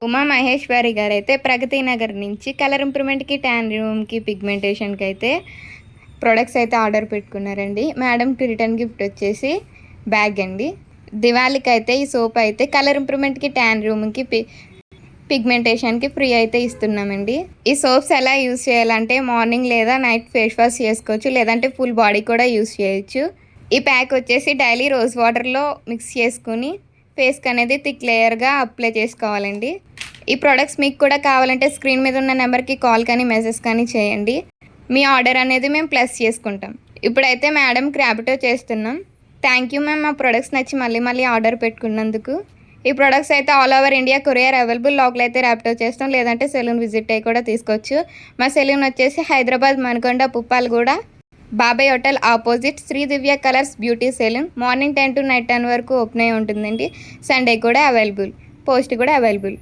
ఉమా మహేశ్వరి గారు అయితే ప్రగతి నగర్ నుంచి కలర్ ఇంప్రూవ్మెంట్కి, ట్యాన్ రూమ్కి, పిగ్మెంటేషన్కి అయితే ప్రొడక్ట్స్ అయితే ఆర్డర్ పెట్టుకున్నారండి. మేడంకి రిటర్న్ గిఫ్ట్ వచ్చేసి బ్యాగ్ అండి. దివాళీకి అయితే ఈ సోప్ అయితే కలర్ ఇంప్రూవ్మెంట్కి, ట్యాన్ రూమ్కి, పిగ్మెంటేషన్కి ఫ్రీ అయితే ఇస్తున్నామండి. ఈ సోప్స్ ఎలా యూస్ చేయాలంటే మార్నింగ్ లేదా నైట్ ఫేస్ వాష్ చేసుకోవచ్చు, లేదంటే ఫుల్ బాడీ కూడా యూస్ చేయొచ్చు. ఈ ప్యాక్ వచ్చేసి డైలీ రోజ్ వాటర్లో మిక్స్ చేసుకుని ఫేస్కి అనేది థిక్ లేయర్గా అప్లై చేసుకోవాలండి. ఈ ప్రొడక్ట్స్ మీకు కూడా కావాలంటే స్క్రీన్ మీద ఉన్న నెంబర్కి కాల్ కానీ మెసేజ్ కానీ చేయండి. మీ ఆర్డర్ అనేది మేము ప్లస్ చేసుకుంటాం. ఇప్పుడైతే మేడంకి ర్యాపిడో చేస్తున్నాం. థ్యాంక్ యూ మ్యామ్, మా ప్రొడక్ట్స్ నచ్చి మళ్ళీ ఆర్డర్ పెట్టుకున్నందుకు. ఈ ప్రొడక్ట్స్ అయితే all over India courier available. Local అయితే ర్యాపిడో చేస్తాం, లేదంటే సెలూన్ విజిట్ అయ్యి కూడా తీసుకోవచ్చు. మా సెలూన్ వచ్చేసి Hyderabad Manikonda Puppalaguda Babai hotel opposite Shri Divya colours beauty salon. Morning 10 to night 10 వరకు ఓపెన్ అయి ఉంటుందండి. సండే కూడా అవైలబుల్, పోస్ట్ కూడా అవైలబుల్.